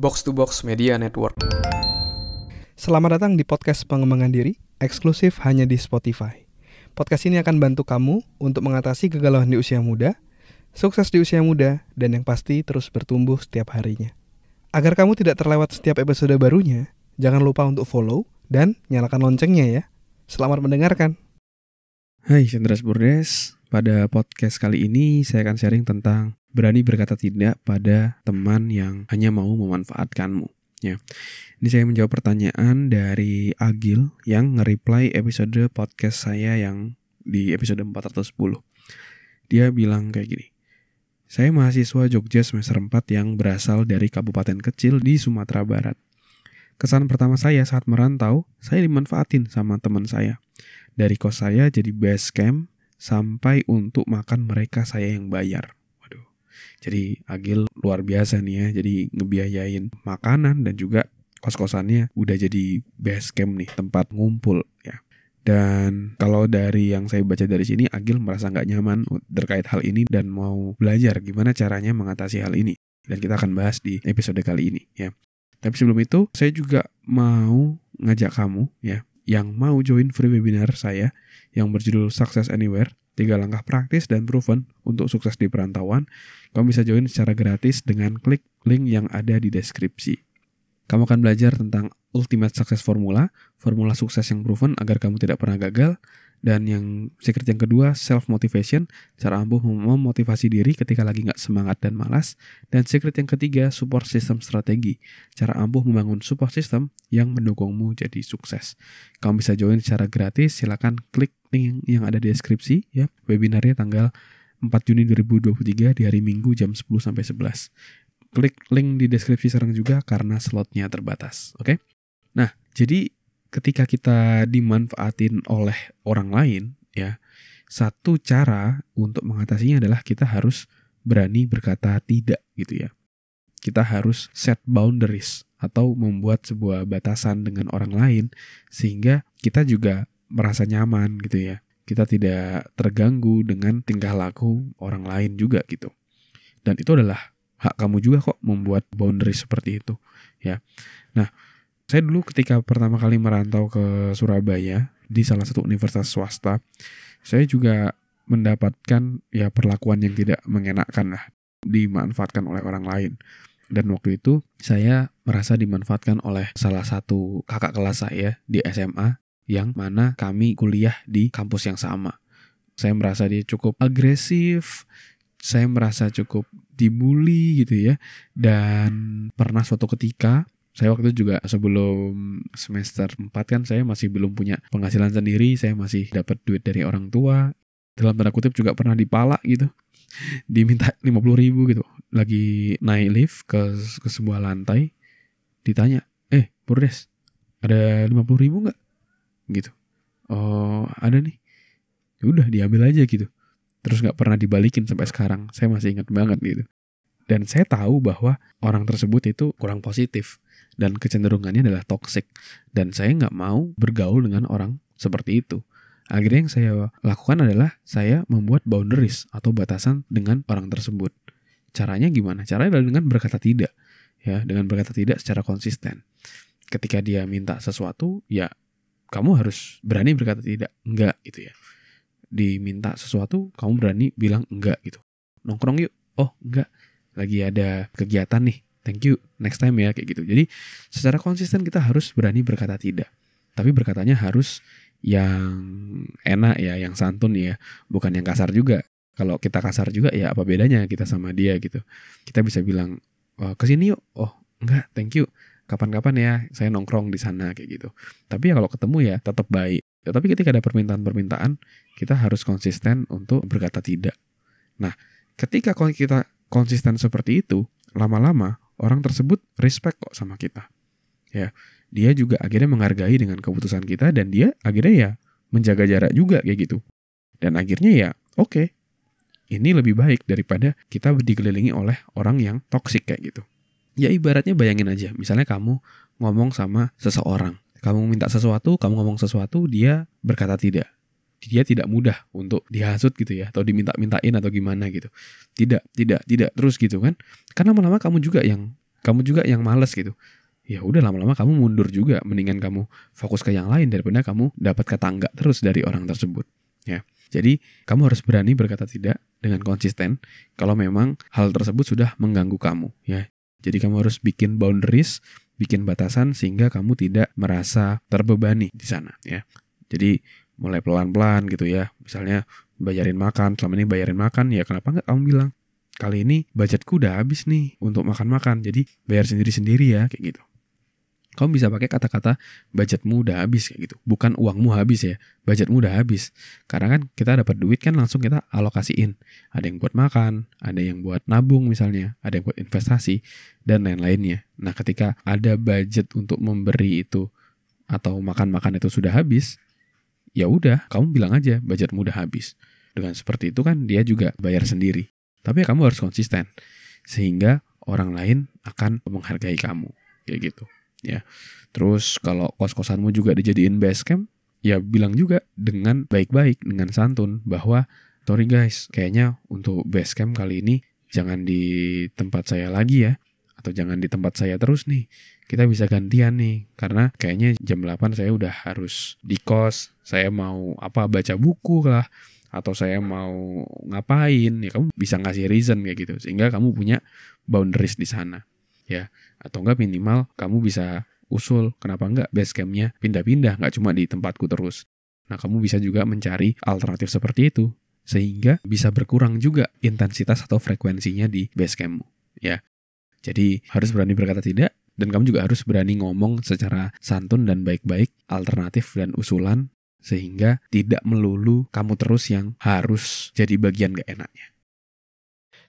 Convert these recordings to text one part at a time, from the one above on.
Box to Box Media Network. Selamat datang di podcast pengembangan diri, eksklusif hanya di Spotify. Podcast ini akan bantu kamu untuk mengatasi kegalauan di usia muda, sukses di usia muda, dan yang pasti terus bertumbuh setiap harinya. Agar kamu tidak terlewat setiap episode barunya, jangan lupa untuk follow dan nyalakan loncengnya ya. Selamat mendengarkan. Hai, Chandras Burdes. Pada podcast kali ini saya akan sharing tentang berani berkata tidak pada teman yang hanya mau memanfaatkanmu. Ya. Ini saya menjawab pertanyaan dari Agil yang nge-reply episode podcast saya yang di episode 410. Dia bilang kayak gini. Saya mahasiswa Jogja semester 4 yang berasal dari kabupaten kecil di Sumatera Barat. Kesan pertama saya saat merantau, saya dimanfaatin sama teman saya. Dari kos saya jadi base camp sampai untuk makan mereka saya yang bayar. Waduh. Jadi Agil luar biasa nih ya. Jadi ngebiayain makanan dan juga kos-kosannya udah jadi base camp nih, tempat ngumpul ya. Dan kalau dari yang saya baca dari sini, Agil merasa nggak nyaman terkait hal ini dan mau belajar gimana caranya mengatasi hal ini. Dan kita akan bahas di episode kali ini ya. Tapi sebelum itu, saya juga mau ngajak kamu ya, yang mau join free webinar saya yang berjudul Success Anywhere, 3 langkah praktis dan proven untuk sukses di perantauan. Kamu bisa join secara gratis dengan klik link yang ada di deskripsi. Kamu akan belajar tentang Ultimate Success Formula, formula sukses yang proven agar kamu tidak pernah gagal. Dan yang secret yang kedua, self-motivation, cara ampuh memotivasi diri ketika lagi gak semangat dan malas. Dan secret yang ketiga, support system strategi, cara ampuh membangun support system yang mendukungmu jadi sukses. Kamu bisa join secara gratis, silakan klik link yang ada di deskripsi ya. Webinarnya tanggal 4 Juni 2023 di hari Minggu jam 10-11. Klik link di deskripsi sekarang juga karena slotnya terbatas, oke? Nah, jadi ketika kita dimanfaatin oleh orang lain, ya, satu cara untuk mengatasinya adalah kita harus berani berkata tidak gitu ya. Kita harus set boundaries atau membuat sebuah batasan dengan orang lain sehingga kita juga merasa nyaman gitu ya. Kita tidak terganggu dengan tingkah laku orang lain juga gitu. Dan itu adalah hak kamu juga kok membuat boundaries seperti itu ya. Nah, saya dulu ketika pertama kali merantau ke Surabaya di salah satu universitas swasta, saya juga mendapatkan ya perlakuan yang tidak mengenakan lah, dimanfaatkan oleh orang lain. Dan waktu itu saya merasa dimanfaatkan oleh salah satu kakak kelas saya di SMA yang mana kami kuliah di kampus yang sama. Saya merasa dia cukup agresif, saya merasa cukup dibully gitu ya. Dan pernah suatu ketika saya waktu itu juga sebelum semester 4 kan saya masih belum punya penghasilan sendiri, saya masih dapat duit dari orang tua. Dalam tanda kutip juga pernah dipala gitu. Diminta 50.000 gitu. Lagi naik lift ke sebuah lantai, ditanya, Burdes, ada 50.000 gak? Gitu. Oh, ada nih. Udah diambil aja gitu. Terus gak pernah dibalikin sampai sekarang. Saya masih ingat banget gitu. Dan saya tahu bahwa orang tersebut itu kurang positif. Dan kecenderungannya adalah toxic. Dan saya gak mau bergaul dengan orang seperti itu. Akhirnya yang saya lakukan adalah saya membuat boundaries atau batasan dengan orang tersebut. Caranya gimana? Caranya adalah dengan berkata tidak. Ya, dengan berkata tidak secara konsisten. Ketika dia minta sesuatu, ya kamu harus berani berkata tidak. Enggak gitu ya. Diminta sesuatu, kamu berani bilang enggak gitu. Nongkrong yuk. Oh enggak. Lagi ada kegiatan nih, thank you, next time ya, kayak gitu. Jadi secara konsisten kita harus berani berkata tidak. Tapi berkatanya harus yang enak ya, yang santun ya, bukan yang kasar juga. Kalau kita kasar juga ya apa bedanya kita sama dia gitu. Kita bisa bilang, kesini yuk, oh enggak, thank you, kapan-kapan ya, saya nongkrong di sana kayak gitu. Tapi ya kalau ketemu ya tetap baik. Ya, tapi ketika ada permintaan-permintaan, kita harus konsisten untuk berkata tidak. Nah, ketika kita konsisten seperti itu, lama-lama orang tersebut respect kok sama kita. Ya, dia juga akhirnya menghargai dengan keputusan kita dan dia akhirnya ya menjaga jarak juga kayak gitu. Dan akhirnya ya, oke, ini lebih baik daripada kita dikelilingi oleh orang yang toksik kayak gitu. Ya ibaratnya bayangin aja, misalnya kamu ngomong sama seseorang, kamu minta sesuatu, kamu ngomong sesuatu, dia berkata tidak. Dia tidak mudah untuk dihasut gitu ya, atau diminta-mintain atau gimana gitu. Tidak terus gitu kan. Karena lama-lama kamu juga yang kamu juga yang malas gitu, ya udah lama-lama kamu mundur juga. Mendingan kamu fokus ke yang lain daripada kamu dapat kata enggak terus dari orang tersebut. Ya, jadi kamu harus berani berkata tidak dengan konsisten kalau memang hal tersebut sudah mengganggu kamu. Ya, jadi kamu harus bikin boundaries, bikin batasan sehingga kamu tidak merasa terbebani di sana. Ya, jadi mulai pelan-pelan gitu ya. Misalnya bayarin makan, selama ini bayarin makan, ya kenapa enggak kamu bilang, kali ini budgetku udah habis nih untuk makan-makan, jadi bayar sendiri-sendiri ya, kayak gitu. Kamu bisa pakai kata-kata budgetmu udah habis kayak gitu. Bukan uangmu habis ya, budgetmu udah habis. Karena kan kita dapat duit kan langsung kita alokasiin. Ada yang buat makan, ada yang buat nabung misalnya, ada yang buat investasi, dan lain-lainnya. Nah ketika ada budget untuk memberi itu atau makan-makan itu sudah habis, ya udah kamu bilang aja budgetmu udah habis. Dengan seperti itu kan dia juga bayar sendiri. Tapi kamu harus konsisten sehingga orang lain akan menghargai kamu kayak gitu ya. Terus kalau kos-kosanmu juga dijadiin base camp, ya bilang juga dengan baik-baik, dengan santun bahwa sorry guys, kayaknya untuk base camp kali ini jangan di tempat saya lagi ya, atau jangan di tempat saya terus nih. Kita bisa gantian nih, karena kayaknya jam 8 saya udah harus di kos, saya mau baca buku lah, atau saya mau ngapain, ya kamu bisa ngasih reason kayak gitu, sehingga kamu punya boundaries di sana, ya. Atau enggak minimal kamu bisa usul, kenapa enggak base campnya pindah-pindah, nggak cuma di tempatku terus. Nah kamu bisa juga mencari alternatif seperti itu, sehingga bisa berkurang juga intensitas atau frekuensinya di base campmu, ya. Jadi harus berani berkata tidak, dan kamu juga harus berani ngomong secara santun dan baik-baik, alternatif dan usulan, sehingga tidak melulu kamu terus yang harus jadi bagian gak enaknya.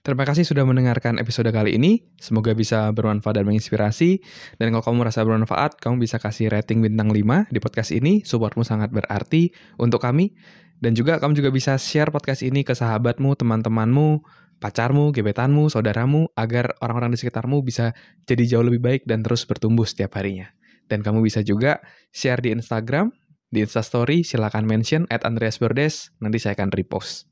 Terima kasih sudah mendengarkan episode kali ini. Semoga bisa bermanfaat dan menginspirasi. Dan kalau kamu merasa bermanfaat, kamu bisa kasih rating bintang 5 di podcast ini. Supportmu sangat berarti untuk kami. Dan juga kamu juga bisa share podcast ini ke sahabatmu, teman-temanmu, pacarmu, gebetanmu, saudaramu, agar orang-orang di sekitarmu bisa jadi jauh lebih baik dan terus bertumbuh setiap harinya. Dan kamu bisa juga share di Instagram, di Instastory, silakan mention @andreasbordes, nanti saya akan repost.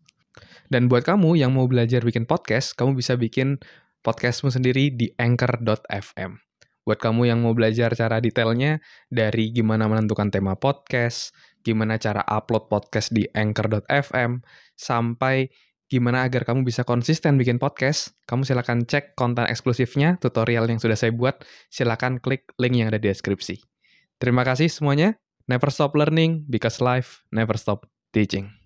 Dan buat kamu yang mau belajar bikin podcast, kamu bisa bikin podcastmu sendiri di anchor.fm. Buat kamu yang mau belajar cara detailnya, dari gimana menentukan tema podcast, gimana cara upload podcast di anchor.fm, sampai gimana agar kamu bisa konsisten bikin podcast, kamu silakan cek konten eksklusifnya, tutorial yang sudah saya buat, silakan klik link yang ada di deskripsi. Terima kasih semuanya. Never stop learning, because life never stop teaching.